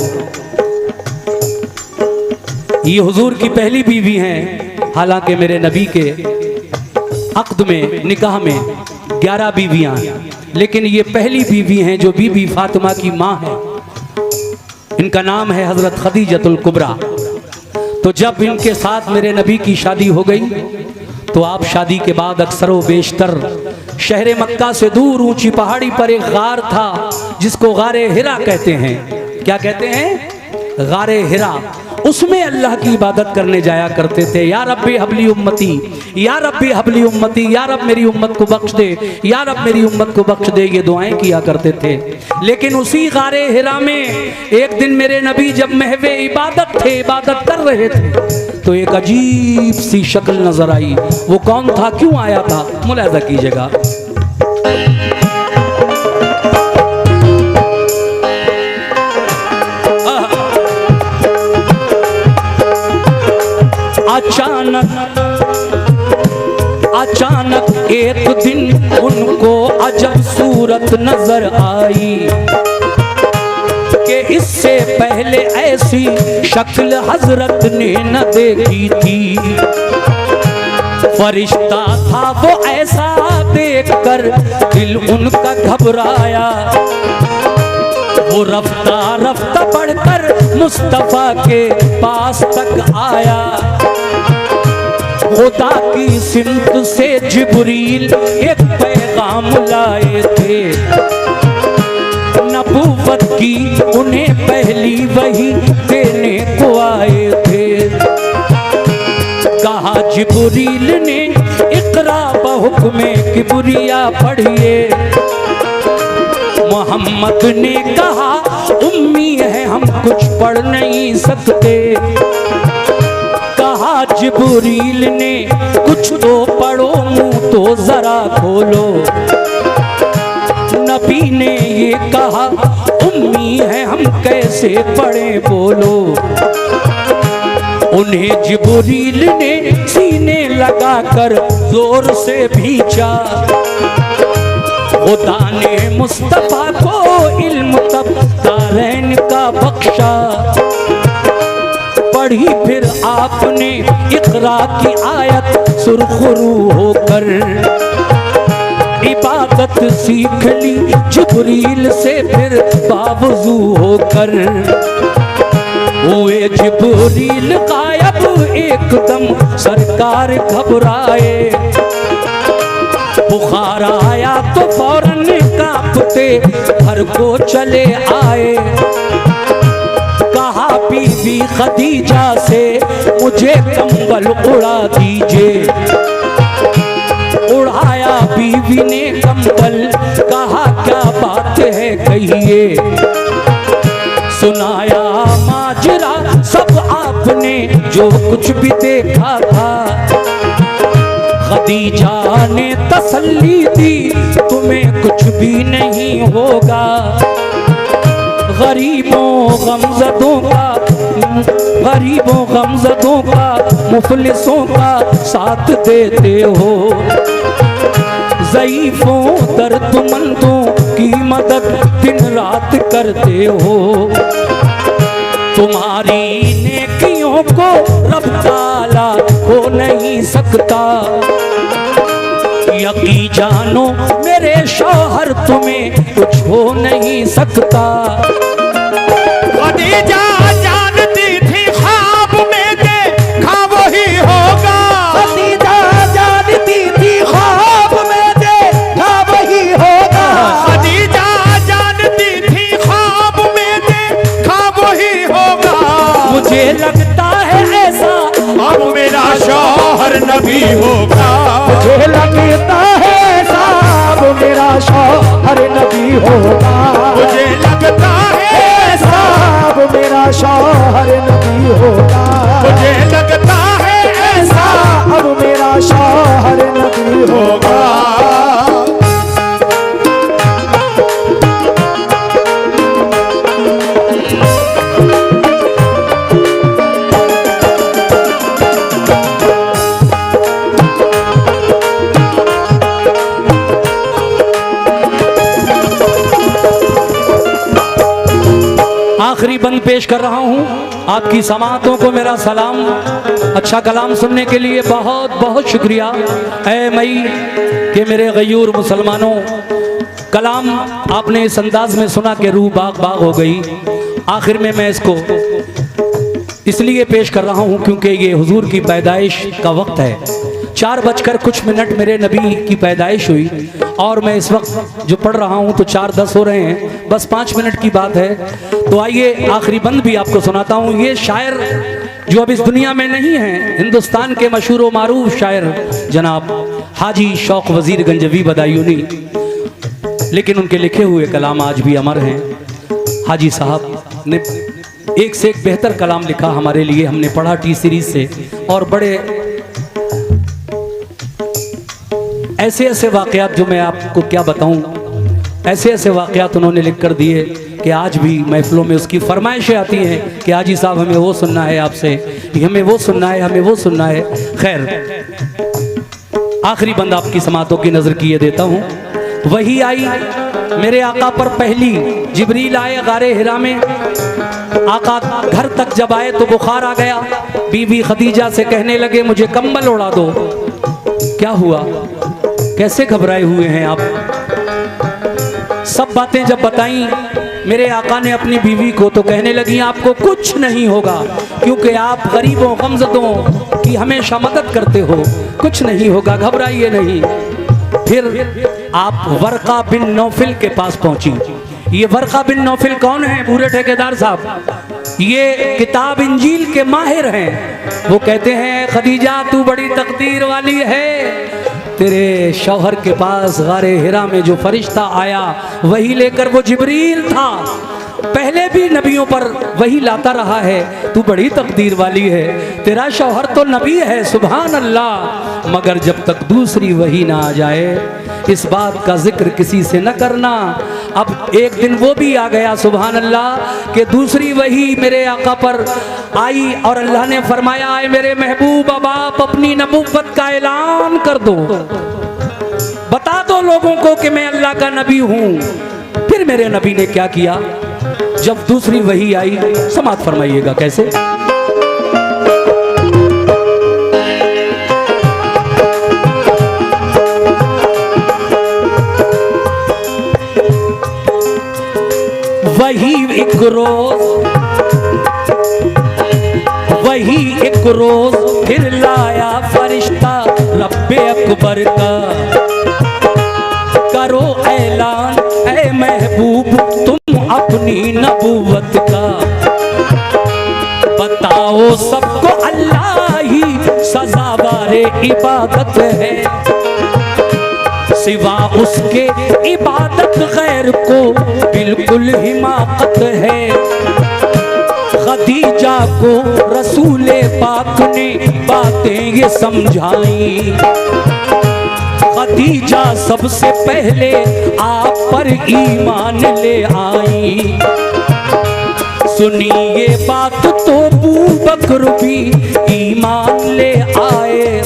ये हुजूर की पहली बीवी हैं, हालांकि मेरे नबी के अक़्द में निकाह में 11 बीवियां हैं, लेकिन ये पहली बीवी हैं जो बीबी फातिमा की माँ है। इनका नाम है हजरत खदीजतुल कुबरा। तो जब इनके साथ मेरे नबी की शादी हो गई तो आप शादी के बाद अक्सर व बेशतर शहर मक्का से दूर ऊंची पहाड़ी पर एक गार था जिसको गारे हिरा कहते हैं। क्या कहते हैं, गारे हिरा, उसमें अल्लाह की इबादत करने जाया करते थे। या रब्बी हबली उम्मती, या रब्बी हबली उम्मती, या रब मेरी उम्मत को बख्श दे, या रब मेरी उम्मत को बख्श दे, ये दुआएं किया करते थे। लेकिन उसी गारे हिरा में एक दिन मेरे नबी जब महवे इबादत थे, इबादत कर रहे थे, तो एक अजीब सी शक्ल नजर आई। वो कौन था, क्यों आया था, मुलाहिजा कीजिएगा। अचानक एक दिन उनको अजब सूरत नजर आई कि इससे पहले ऐसी शक्ल हजरत ने न देखी थी। फरिश्ता था वो ऐसा देखकर दिल उनका घबराया। वो रफ्ता रफ्ता बढ़कर मुस्तफा के पास तक आया। खुदा की सिमत से जिब्रील एक पैगाम लाए थे। नबूवत की उन्हें पहली वही देने को आए थे। कहा जिब्रील ने इकरा बहुक्मे किबरिया पढ़िए। मोहम्मद ने कहा उम्मी है हम कुछ पढ़ नहीं सकते। कहा जिब्रील ने कुछ तो पढ़ो, मुंह तो जरा खोलो। नबी ने ये कहा उम्मी है हम कैसे पढ़े, बोलो। उन्हें जिब्रील ने सीने लगाकर जोर से भींचा। खुदा ने मुस्तफा को इल्म तब दारैन का बख्शा। पढ़ी फिर आपने इकरा की आयत सुरखरू होकर। इबादत सीख ली जिब्रील से फिर बावजू होकर। हुए जिब्रील गायब एकदम सरकार घबराए। बुखार आया तो फौरन कांपते घर को चले आए। कहा बीवी खदीजा से मुझे कंबल उड़ा दीजिए। उड़ाया बीवी ने कंबल, कहा क्या बात है कहिए। सुनाया माजरा सब आपने जो कुछ भी देखा था। खदीजा ने तसल्ली दी तुम्हें कुछ भी नहीं होगा। गमज़दों का मुफलिसों का साथ देते हो। ज़ईफ़ों दर्दमंदों की मदद दिन रात करते हो। तुम्हारी नेकियों को रब ताला हो नहीं सकता। यकी जानो मेरे शौहर तुम्हें कुछ हो नहीं सकता। खदीजा जानती थी ख्वाब में देखा वही होगा। खदीजा जानती थी ख्वाब में देखा वही होगा। खदीजा जानती थी ख्वाब में देखा वही होगा। मुझे लगता है ऐसा अब मेरा शौहर नबी होगा। मुझे लगता है ऐसा अब मेरा शौहर नबी होगा। मुझे लगता है ऐसा अब मेरा शौहर नबी होगा। मुझे लगता है ऐसा अब मेरा शौहर नबी होगा। आखिरी बंद पेश कर रहा हूँ। आपकी समातों को मेरा सलाम। अच्छा कलाम सुनने के लिए बहुत बहुत शुक्रिया। ऐ मई के मेरे गयूर मुसलमानों, कलाम आपने इस अंदाज में सुना कि रूह बाग बाग हो गई। आखिर में मैं इसको इसलिए पेश कर रहा हूँ क्योंकि ये हुजूर की पैदाइश का वक्त है। 4:00 मेरे नबी की पैदाइश हुई और मैं इस वक्त जो पढ़ रहा हूँ तो 4:10 हो रहे हैं, बस 5 मिनट की बात है। तो आइए आखिरी बंद भी आपको सुनाता हूँ। ये शायर जो अब इस दुनिया में नहीं है, हिंदुस्तान के मशहूर व मारूफ शायर जनाब हाजी शौक वजीर गंजवी बदायूनी, लेकिन उनके लिखे हुए कलाम आज भी अमर हैं। हाजी साहब ने एक से एक बेहतर कलाम लिखा हमारे लिए, हमने पढ़ा टी सीरीज से, और बड़े ऐसे ऐसे वाक़यात जो मैं आपको क्या बताऊं, ऐसे ऐसे वाक़यात उन्होंने लिख कर दिए कि आज भी महफिलों में उसकी फरमाइशें आती हैं कि हाजी साहब हमें वो सुनना है आपसे, हमें वो सुनना है, हमें वो सुनना है। खैर, आखिरी बंद आपकी समातों की नज़र किए देता हूँ। वही आई मेरे आका पर पहली, जिब्रील आए गारे हिरा में, आका घर तक जब आए तो बुखार आ गया। बीवी खदीजा से कहने लगे मुझे कंबल उड़ा दो। क्या हुआ, कैसे घबराए हुए हैं आप? सब बातें जब बताई मेरे आका ने अपनी बीवी को, तो कहने लगी आपको कुछ नहीं होगा, क्योंकि आप गरीबों गमज़दों की हमेशा मदद करते हो, कुछ नहीं होगा, घबराइए नहीं। फिर आप वर्का बिन नौफिल के पास पहुंची। ये वर्का बिन नौफिल कौन है बूढ़े ठेकेदार साहब? ये किताब इंजील के माहिर हैं। वो कहते हैं खदीजा तू बड़ी तकदीर वाली है, तेरे शौहर के पास गारे हिरा में जो फरिश्ता आया वही लेकर वो जिब्रील था, पहले भी नबियों पर वही लाता रहा है, तू बड़ी तकदीर वाली है, तेरा शौहर तो नबी है, सुभान अल्लाह, मगर जब तक दूसरी वही ना आ जाए इस बात का जिक्र किसी से न करना। अब एक दिन वो भी आ गया, सुभान अल्लाह, कि दूसरी वही मेरे आका पर आई और अल्लाह ने फरमाया है मेरे महबूब अब आप अपनी नबूवत का ऐलान कर दो, बता दो लोगों को कि मैं अल्लाह का नबी हूं। फिर मेरे नबी ने क्या किया, जब दूसरी वही आई, समात फरमाइएगा कैसे। वही एक रोज फिर लाया फरिश्ता रब्बे अकबर का, करो ऐलान ऐ महबूब तुम अपनी नबूवत का, बताओ सबको अल्लाह ही सजावारे इबादत है, सिवा उसके इबादत गैर को बिल्कुल हिमाकत है। खदीजा को रसूले पाक ने बातें ये समझाई, खदीजा सबसे पहले आप पर ईमान ले आई, सुनी ये बात तो अबू बकर भी ईमान ले आए,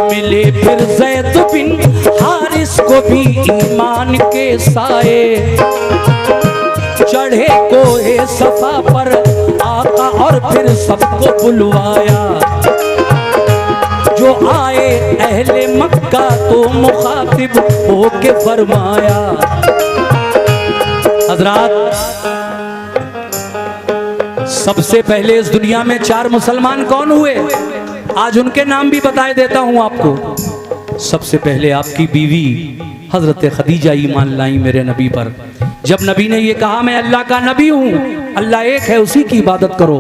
मिले फिर ज़ैद बिन हारिस को भी ईमान के साए, चढ़े कोहे सफा पर आका और फिर सबको बुलवाया, जो आए अहले मक्का तो मुखातिब होके फरमाया। हजरात, सबसे पहले इस दुनिया में 4 मुसलमान कौन हुए, आज उनके नाम भी बताए देता हूं आपको। सबसे पहले आपकी बीवी हजरत खदीजा ईमान लाई मेरे नबी पर। जब नबी ने ये कहा मैं अल्लाह का नबी हूं, अल्लाह एक है उसी की इबादत करो,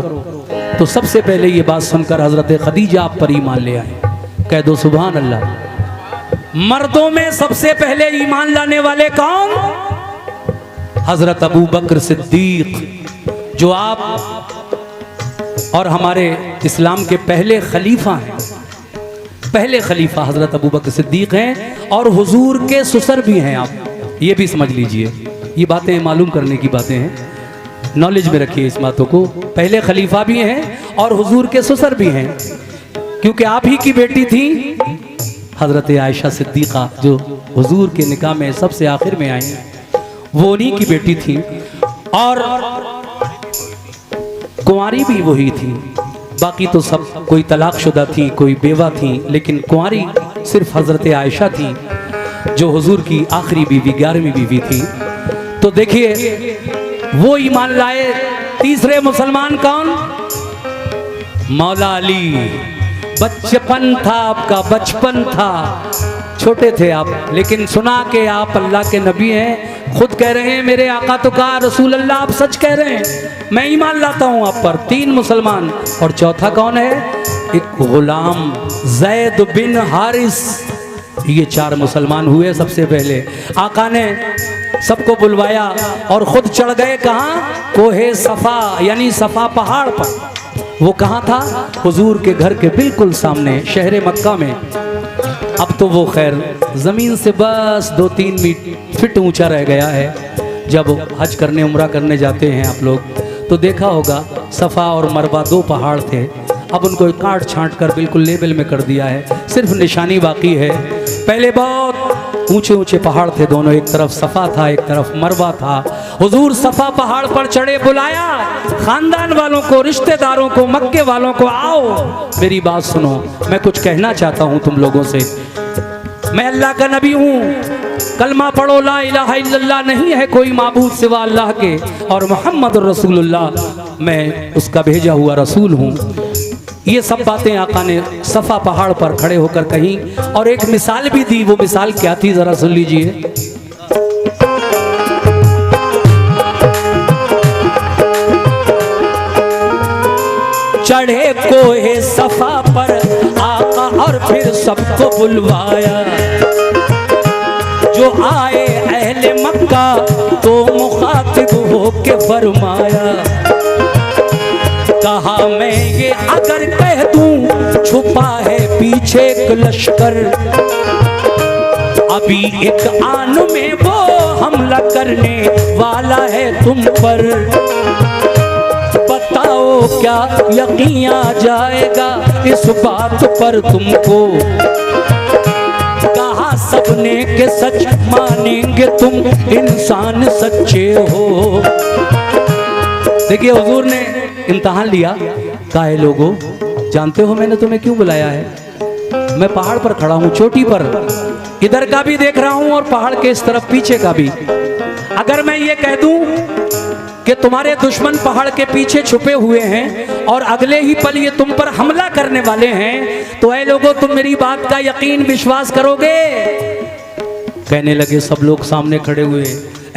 तो सबसे पहले ये बात सुनकर हजरत खदीजा आप पर ईमान ले आए। कह दो सुभान अल्लाह। मर्दों में सबसे पहले ईमान लाने वाले कौन? हजरत अबू बकर सिद्दीक, जो आप और हमारे इस्लाम के पहले खलीफा हैं। पहले खलीफा हजरत अबू बकर सिद्दीक हैं और हुजूर के ससुर भी हैं। आप ये भी समझ लीजिए, ये बातें मालूम करने की बातें हैं, नॉलेज में रखिए इस बातों को। पहले खलीफा भी हैं और हुजूर के ससुर भी हैं, क्योंकि आप ही की बेटी थी हजरत आयशा सिद्दीक़ा, जो हुजूर के निकाह में सबसे आखिर में आई, वो उन्हीं की बेटी थी, और कुंवारी भी वही थी। बाकी तो सब कोई तलाकशुदा थी, कोई बेवा थी, लेकिन कुंवारी सिर्फ हजरत आयशा थी, जो हुजूर की आखिरी बीवी, 11वीं बीवी थी। तो देखिए वो ईमान लाए। तीसरे मुसलमान कौन? मौला अली, बचपन था आपका, बचपन था, छोटे थे आप, लेकिन सुना कि आप अल्लाह के नबी हैं। खुद कह रहे हैं मेरे आका तो कहा रसूल अल्लाह आप सच कह रहे हैं, मैं ईमान लाता हूँ आप पर। 3 मुसलमान, और चौथा कौन है? एक गुलाम जैद बिन हारिस। ये 4 मुसलमान हुए सबसे पहले। आका ने सबको बुलवाया और खुद चढ़ गए कहाँ? कोहे सफा, यानी सफा पहाड़ पर। वो कहाँ था? हुजूर के घर के बिल्कुल सामने, शहर मक्का में। अब तो वो खैर ज़मीन से बस 2-3 फीट ऊंचा रह गया है। जब हज करने उम्रा करने जाते हैं आप लोग तो देखा होगा, सफ़ा और मरवा 2 पहाड़ थे, अब उनको काट छांट कर बिल्कुल लेवल में कर दिया है, सिर्फ निशानी बाकी है। पहले बहुत ऊंचे ऊंचे पहाड़ थे दोनों, एक तरफ सफ़ा था एक तरफ मरवा था। हुजूर सफ़ा पहाड़ पर चढ़े, बुलाया खानदान वालों को, रिश्तेदारों को, मक्के वालों को, आओ मेरी बात सुनो, मैं कुछ कहना चाहता हूँ तुम लोगों से। मैं अल्लाह का नबी हूँ, कलमा पढ़ो ला इलाहा इल्लल्लाह, नहीं है कोई माबूद सिवा अल्लाह के, और मोहम्मद रसूलुल्लाह मैं उसका भेजा हुआ रसूल हूँ। ये सब बातें आका ने सफ़ा पहाड़ पर खड़े होकर कही, और एक मिसाल भी दी। वो मिसाल क्या थी ज़रा सुन लीजिए। चढ़े कोहे सफ़ा पर आका और फिर सबको बुलवाया, जो आए अहले मक्का तो मुखातिब होके फरमाया। कहा मैं ये अगर कह दूं छुपा है पीछे एक लश्कर, अभी एक आन में वो हमला करने वाला है तुम पर। बताओ क्या यकीन आ जाएगा इस बात पर तुमको? कहा सबने के सच मानेंगे तुम इंसान सच्चे हो। देखिए हुजूर ने इम्तहान लिया, काहे लोगों जानते हो मैंने तुम्हें क्यों बुलाया है? मैं पहाड़ पर खड़ा हूँ, चोटी पर, इधर का भी देख रहा हूँ और पहाड़ के इस तरफ पीछे का भी। अगर मैं ये कह दूं कि तुम्हारे दुश्मन पहाड़ के पीछे छुपे हुए हैं और अगले ही पल ये तुम पर हमला करने वाले हैं, तो ऐ लोगों तुम मेरी बात का यकीन विश्वास करोगे? कहने लगे सब लोग सामने खड़े हुए,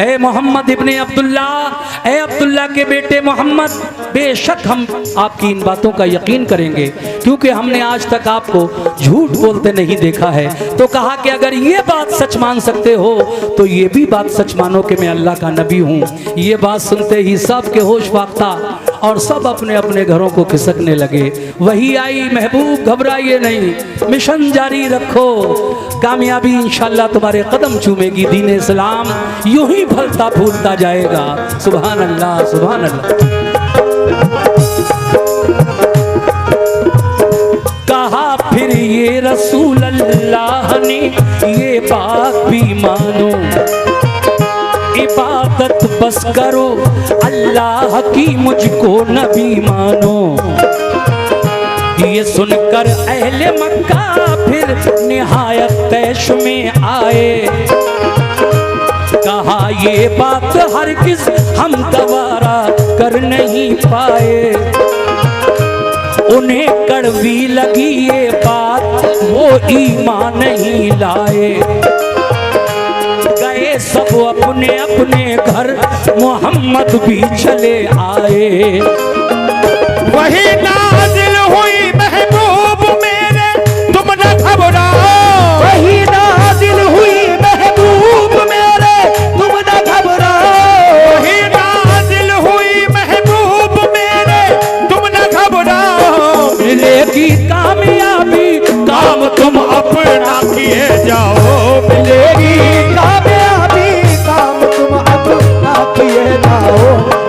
ए मोहम्मद इब्ने अब्दुल्ला, ए अब्दुल्ला के बेटे मोहम्मद, बेशक हम आपकी इन बातों का यकीन करेंगे, क्योंकि हमने आज तक आपको झूठ बोलते नहीं देखा है। तो कहा कि अगर ये बात सच मान सकते हो तो ये भी बात सच मानो कि मैं अल्लाह का नबी हूँ। ये बात सुनते ही सब के होश फाख्ता और सब अपने अपने घरों को खिसकने लगे। वही आई महबूब, घबराइए नहीं, मिशन जारी रखो, कामयाबी इंशाअल्लाह तुम्हारे कदम चूमेगी। दीन इस्लाम यूं ही फलता फूलता जाएगा। सुभान अल्लाह, सुभान अल्लाह। कहा फिर ये रसूल अल्लाह ने ये बात भी मानो, इबादत बस करो अल्लाह की, मुझको नबी मानो। ये सुनकर अहले मक्का फिर निहायत तैश में आए। कहा ये बात हरगिज़ हम गवारा कर नहीं पाए। उन्हें कड़वी लगी ये बात, वो ईमान नहीं लाए। गए सब अपने अपने घर, मोहम्मद भी चले आए। वही नाजिल हुई महबूब मेरे, तुम न घबराओ। वही नाजिल हुई महबूब मेरे, तुम न घबराओ। वही नाजिल हुई महबूब मेरे, तुम न घबराओ। मिलेगी कामयाबी, काम तुम अपना किए जाओ। मिलेगी कामयाबी, काम तुम अपना किए जाओ।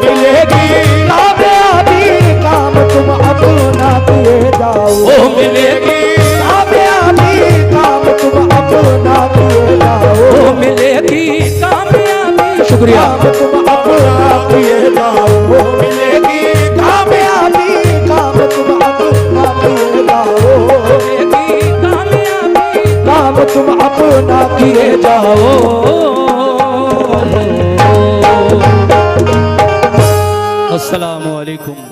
मिलेगी कामयाबी, काम तुम अपना किए जाओ। ओ मिलेगी कामयाबी, काम तुम अपना किए जाओ। ओ मिलेगी कामयाबी। शुक्रिया। काम तुम अपना किए जाओ। मिलेगी कामयाबी, काम तुम अपना किए जाओ। मिलेगी कामयाबी, काम तुम अपना किए किए जाओ। अस्सलामु अलैकुम।